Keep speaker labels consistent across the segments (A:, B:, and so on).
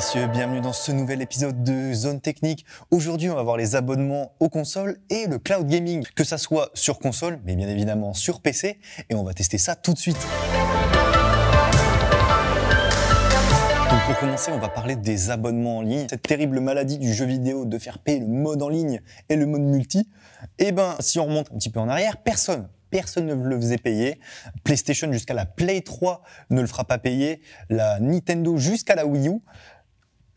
A: messieurs, bienvenue dans ce nouvel épisode de Zone Technique. Aujourd'hui, on va voir les abonnements aux consoles et le cloud gaming, que ça soit sur console, mais bien évidemment sur PC, et on va tester ça tout de suite. Donc pour commencer, on va parler des abonnements en ligne. Cette terrible maladie du jeu vidéo de faire payer le mode en ligne et le mode multi, eh ben, si on remonte un petit peu en arrière, personne ne le faisait payer. PlayStation jusqu'à la Play 3 ne le fera pas payer. La Nintendo jusqu'à la Wii U.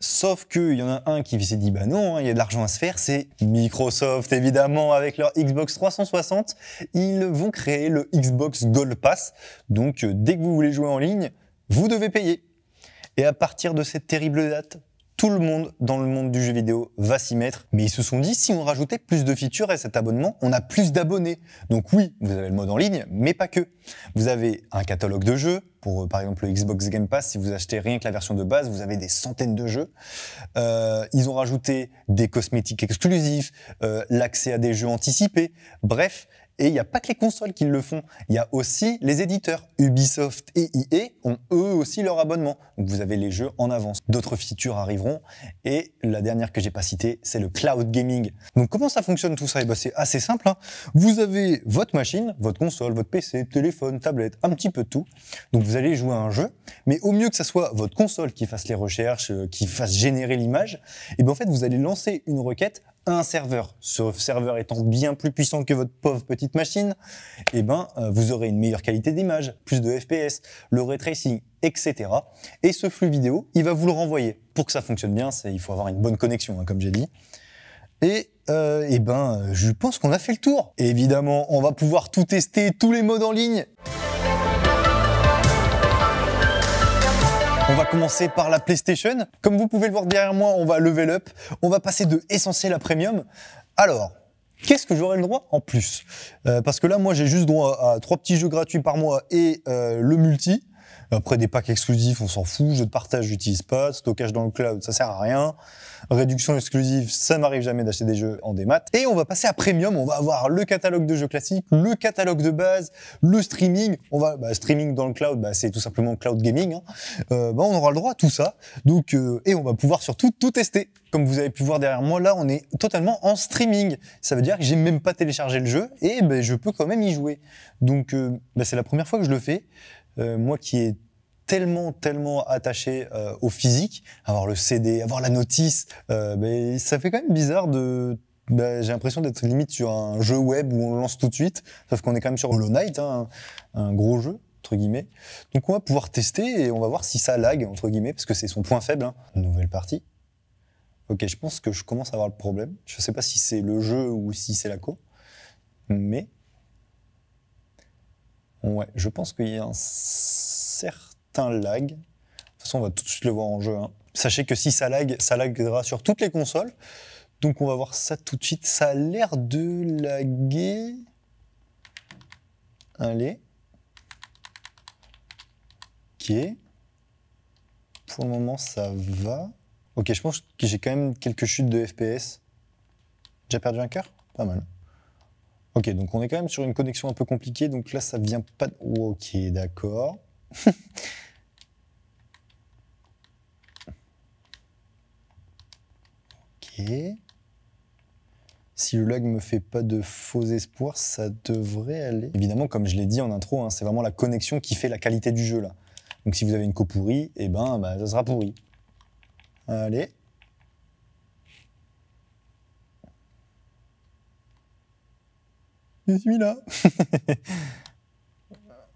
A: Sauf qu'il y en a un qui s'est dit, bah non, il y a de l'argent à se faire, c'est Microsoft, évidemment, avec leur Xbox 360. Ils vont créer le Xbox Gold Pass. Donc, dès que vous voulez jouer en ligne, vous devez payer. Et à partir de cette terrible date, tout le monde dans le monde du jeu vidéo va s'y mettre. Mais ils se sont dit, si on rajoutait plus de features à cet abonnement, on a plus d'abonnés. Donc oui, vous avez le mode en ligne, mais pas que. Vous avez un catalogue de jeux. Pour, par exemple, le Xbox Game Pass, si vous achetez rien que la version de base, vous avez des centaines de jeux. Ils ont rajouté des cosmétiques exclusifs, l'accès à des jeux anticipés. Bref. Et il n'y a pas que les consoles qui le font, il y a aussi les éditeurs. Ubisoft et EA ont eux aussi leur abonnement. Donc vous avez les jeux en avance. D'autres features arriveront. Et la dernière que j'ai pas citée, c'est le cloud gaming. Donc comment ça fonctionne tout ça? Et ben c'est assez simple, hein. Vous avez votre machine, votre console, votre PC, téléphone, tablette, un petit peu de tout. Donc vous allez jouer à un jeu, mais au mieux que ça soit votre console qui fasse les recherches, qui fasse générer l'image, et ben en fait vous allez lancer une requête à un serveur. Ce serveur étant bien plus puissant que votre pauvre petite machine, et ben vous aurez une meilleure qualité d'image, plus de FPS, le ray tracing, etc. Et ce flux vidéo, il va vous le renvoyer. Pour que ça fonctionne bien, il faut avoir une bonne connexion, hein, comme j'ai dit. Et je pense qu'on a fait le tour. Et évidemment, on va pouvoir tout tester, tous les modes en ligne. On va commencer par la PlayStation. Comme vous pouvez le voir derrière moi, on va level up. On va passer de essentiel à premium. Alors, qu'est-ce que j'aurai le droit en plus? Parce que là, moi, j'ai juste droit à 3 petits jeux gratuits par mois et le multi. Après, des packs exclusifs, on s'en fout. Jeux de partage, j'utilise pas. Stockage dans le cloud, ça sert à rien. Réduction exclusive, ça m'arrive jamais d'acheter des jeux en démat. Et on va passer à premium. On va avoir le catalogue de jeux classiques, le catalogue de base, le streaming. Streaming dans le cloud, c'est tout simplement cloud gaming, hein. On aura le droit à tout ça. Donc, et on va pouvoir surtout tout tester. Comme vous avez pu voir derrière moi, là, on est totalement en streaming. Ça veut dire que j'ai même pas téléchargé le jeu et je peux quand même y jouer. Donc, c'est la première fois que je le fais. Moi qui ai tellement attaché au physique, avoir le CD, avoir la notice, ça fait quand même bizarre de... j'ai l'impression d'être limite sur un jeu web où on le lance tout de suite, sauf qu'on est quand même sur Hollow Knight, hein, un gros jeu, entre guillemets. Donc on va pouvoir tester et on va voir si ça lag, entre guillemets, parce que c'est son point faible, hein. Nouvelle partie. Ok, je pense que je commence à avoir le problème. Je sais pas si c'est le jeu ou si c'est la co, mais... ouais, je pense qu'il y a un certain lag. De toute façon, on va tout de suite le voir en jeu, hein. Sachez que si ça lag, ça laguera sur toutes les consoles. Donc on va voir ça tout de suite. Ça a l'air de laguer. Allez. Ok. Pour le moment, ça va. Ok, je pense que j'ai quand même quelques chutes de FPS. Déjà perdu un cœur? Pas mal. Ok, donc on est quand même sur une connexion un peu compliquée, donc là ça vient pas... ok, d'accord. Ok. Si le lag me fait pas de faux espoirs, ça devrait aller. Évidemment, comme je l'ai dit en intro, hein, c'est vraiment la connexion qui fait la qualité du jeu là. Donc si vous avez une co pourrie, ça sera pourri. Allez. Je suis là.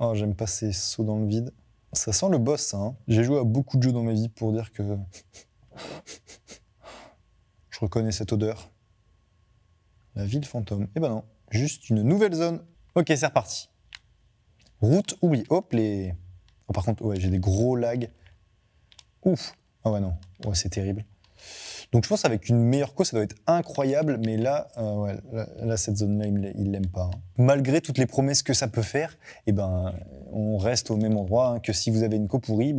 A: Oh, j'aime pas ces sauts dans le vide. Ça sent le boss, ça, hein. J'ai joué à beaucoup de jeux dans ma vie pour dire que... je reconnais cette odeur. La ville fantôme. Eh ben non, juste une nouvelle zone. Ok, c'est reparti. Route, oui, hop, les... Oh, par contre, ouais, j'ai des gros lags. Ouf. Ah ouais, non. Ouais, c'est terrible. Donc je pense qu'avec une meilleure co, ça doit être incroyable, mais là, cette zone-là, il l'aime pas, hein. Malgré toutes les promesses que ça peut faire, on reste au même endroit, hein, que si vous avez une co pourrie,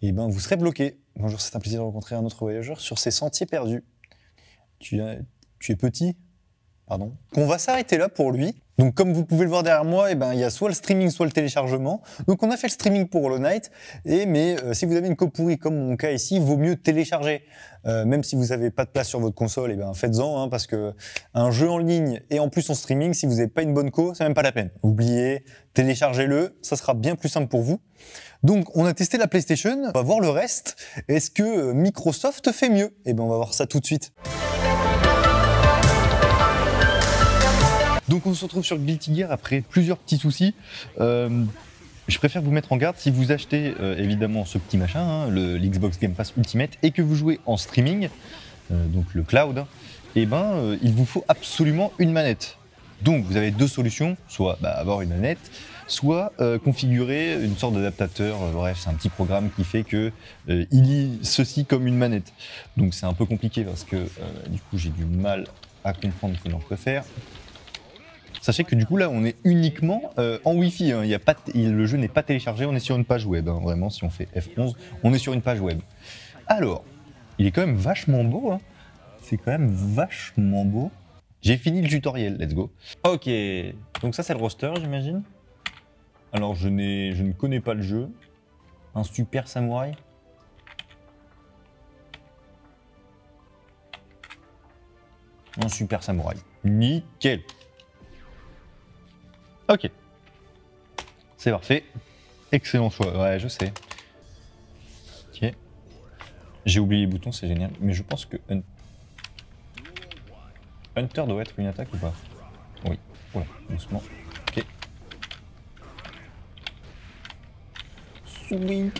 A: vous serez bloqué. Bonjour, c'est un plaisir de rencontrer un autre voyageur sur ces sentiers perdus. Tu es petit? Pardon. On va s'arrêter là pour lui. Donc comme vous pouvez le voir derrière moi, eh ben, il y a soit le streaming, soit le téléchargement. Donc on a fait le streaming pour Hollow Knight, mais si vous avez une copie pourrie comme mon cas ici, il vaut mieux télécharger. Même si vous n'avez pas de place sur votre console, eh ben, faites-en, hein, parce que un jeu en ligne et en plus en streaming, si vous n'avez pas une bonne co, c'est même pas la peine. Oubliez, téléchargez-le, ça sera bien plus simple pour vous. Donc on a testé la PlayStation, on va voir le reste. Est-ce que Microsoft fait mieux? Eh ben on va voir ça tout de suite. Donc on se retrouve sur Guilty Gear après plusieurs petits soucis. Je préfère vous mettre en garde si vous achetez évidemment ce petit machin, hein, le Xbox Game Pass Ultimate, et que vous jouez en streaming, donc le cloud, et ben il vous faut absolument une manette. Donc vous avez deux solutions, soit avoir une manette, soit configurer une sorte d'adaptateur. Bref, c'est un petit programme qui fait que il lit ceci comme une manette. Donc c'est un peu compliqué parce que du coup j'ai du mal à comprendre ce que j'en peux faire. Sachez que du coup là on est uniquement en Wi-Fi, hein. Le jeu n'est pas téléchargé, on est sur une page web, hein. Vraiment si on fait F11, on est sur une page web. Alors, il est quand même vachement beau, hein. C'est quand même vachement beau. J'ai fini le tutoriel, let's go. Ok, donc ça c'est le roster j'imagine. Alors je ne connais pas le jeu. Un super samouraï. Un super samouraï. Nickel. Ok. C'est parfait. Excellent choix. Ouais, je sais. Ok. J'ai oublié les boutons, c'est génial. Mais je pense que Hunter doit être une attaque ou pas? Oui. Voilà, doucement. Ok. Swing.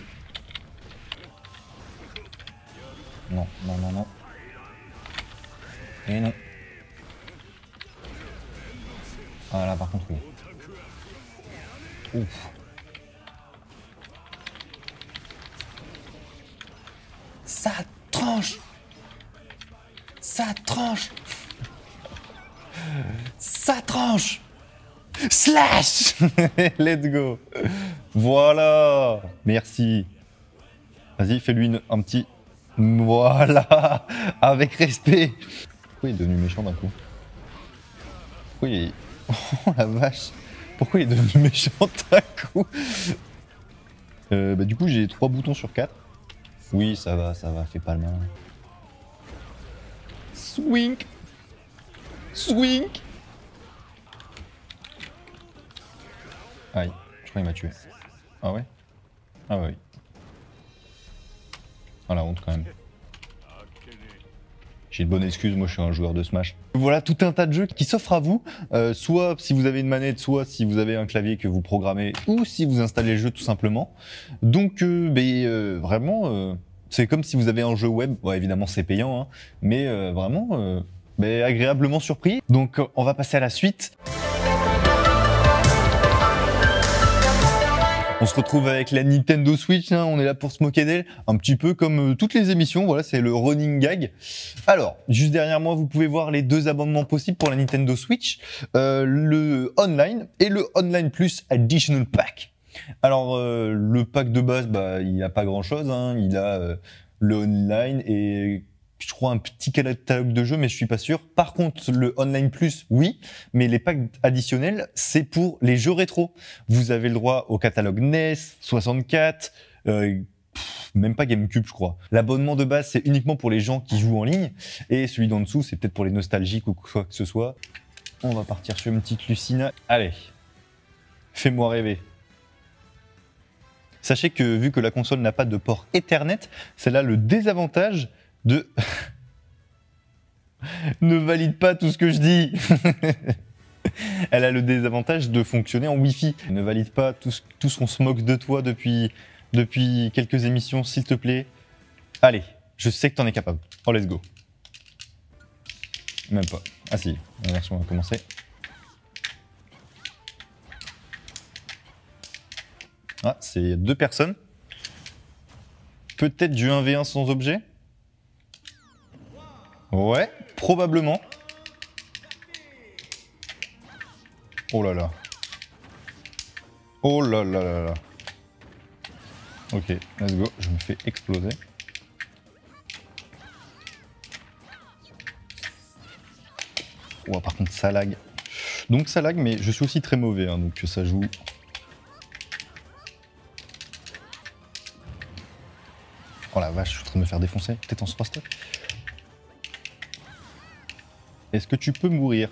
A: Non, non, non, non. Et non. Ah là, par contre, oui. Ouf. Ça tranche. Ça tranche. Ça tranche. Slash. Let's go. Voilà. Merci. Vas-y, fais-lui un petit... Voilà. Avec respect. Pourquoi il est devenu méchant d'un coup? Pourquoi il est... Oh la vache. Pourquoi il est devenu méchant d'un coup? Du coup, j'ai 3 boutons sur 4. Oui, ça va, fais pas le malin. Swing. Swing. Aïe, je crois qu'il m'a tué. Ah ouais? Ah bah oui. Ah la honte quand même. J'ai une bonne excuse, moi je suis un joueur de Smash. Voilà tout un tas de jeux qui s'offrent à vous, soit si vous avez une manette, soit si vous avez un clavier que vous programmez, ou si vous installez le jeu tout simplement. Donc vraiment, c'est comme si vous avez un jeu web, ouais, évidemment c'est payant, hein, mais vraiment agréablement surpris. Donc on va passer à la suite. On se retrouve avec la Nintendo Switch, hein, on est là pour se moquer d'elle, un petit peu comme toutes les émissions, voilà, c'est le running gag. Alors, juste derrière moi, vous pouvez voir les deux abonnements possibles pour la Nintendo Switch, le Online et le Online Plus Additional Pack. Alors, le pack de base, il n'a pas grand-chose, hein, il a le Online et... je crois un petit catalogue de jeux, mais je suis pas sûr. Par contre, le Online Plus, oui, mais les packs additionnels, c'est pour les jeux rétro. Vous avez le droit au catalogue NES, 64, même pas GameCube, je crois. L'abonnement de base, c'est uniquement pour les gens qui jouent en ligne, et celui d'en dessous, c'est peut-être pour les nostalgiques ou quoi que ce soit. On va partir sur une petite Lucina. Allez, fais-moi rêver. Sachez que vu que la console n'a pas de port Ethernet, c'est là le désavantage de... ne valide pas tout ce que je dis. Elle a le désavantage de fonctionner en Wi-Fi. Ne valide pas tout ce qu'on se moque de toi depuis quelques émissions, s'il te plaît. Allez, je sais que t'en es capable. Oh, let's go. Même pas. Ah si, la version va commencer. Ah, c'est 2 personnes. Peut-être du 1v1 sans objet. Ouais, probablement. Oh là là. Oh là là là là. Ok, let's go. Je me fais exploser. Oh, par contre, ça lag.
B: Donc ça lag, mais je suis aussi très mauvais, hein, donc ça joue. Oh la vache, je suis en train de me faire défoncer. Peut-être en 3 stocks. Est-ce que tu peux mourir?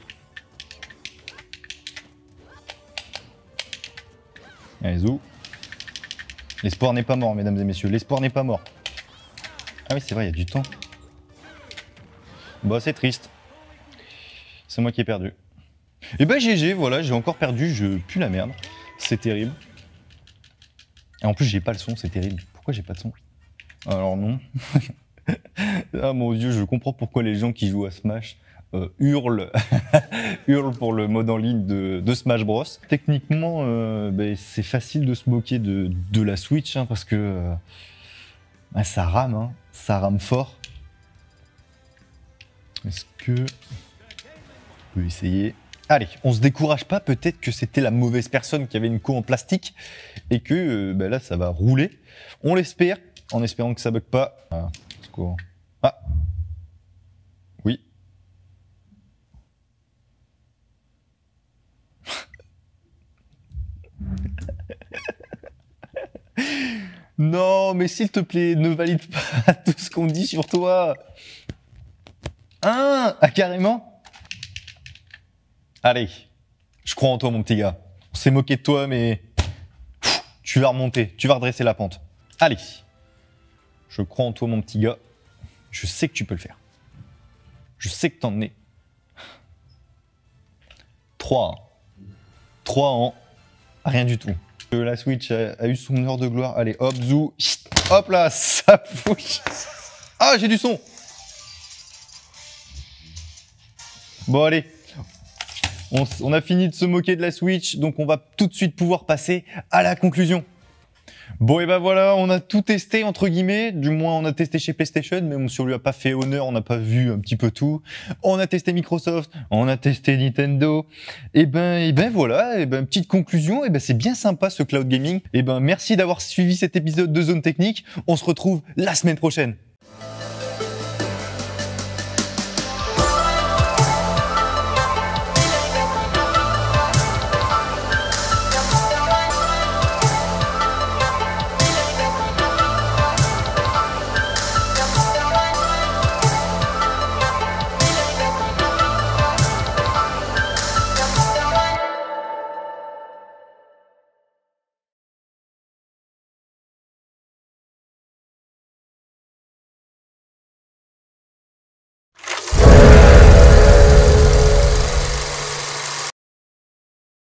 B: Allez, zou. L'espoir n'est pas mort, mesdames et messieurs. L'espoir n'est pas mort. Ah oui, c'est vrai, il y a du temps. Bah, c'est triste. C'est moi qui ai perdu. Et bah, GG, voilà, j'ai encore perdu. Je pue la merde. C'est terrible. Et en plus, j'ai pas le son, c'est terrible. Pourquoi j'ai pas de son? Alors non. Ah mon dieu, je comprends pourquoi les gens qui jouent à Smash hurlent, hurlent pour le mode en ligne de Smash Bros. Techniquement, c'est facile de se moquer de la Switch, hein, parce que ça rame, hein, ça rame fort. Est-ce que... On peut essayer. Allez, on se décourage pas, peut-être que c'était la mauvaise personne qui avait une queue en plastique, et que là ça va rouler. On l'espère. En espérant que ça bug pas. Ah, score. Ah. Oui. Non, mais s'il te plaît, ne valide pas tout ce qu'on dit sur toi. Ah, carrément. Allez, je crois en toi, mon petit gars. On s'est moqué de toi, mais tu vas remonter, tu vas redresser la pente. Allez. Je crois en toi, mon petit gars. Je sais que tu peux le faire. Je sais que t'en es. 3. 3 en rien du tout. La Switch a eu son heure de gloire. Allez, hop, zou. Hop là, ça bouge. Ah, j'ai du son. Bon, allez. On a fini de se moquer de la Switch, donc on va tout de suite pouvoir passer à la conclusion. Bon, et ben voilà, on a tout testé, entre guillemets. Du moins, on a testé chez PlayStation, mais si on lui a pas fait honneur, on n'a pas vu un petit peu tout. On a testé Microsoft, on a testé Nintendo. Et ben voilà, petite conclusion, c'est bien sympa ce cloud gaming. Merci d'avoir suivi cet épisode de Zone Technique. On se retrouve la semaine prochaine.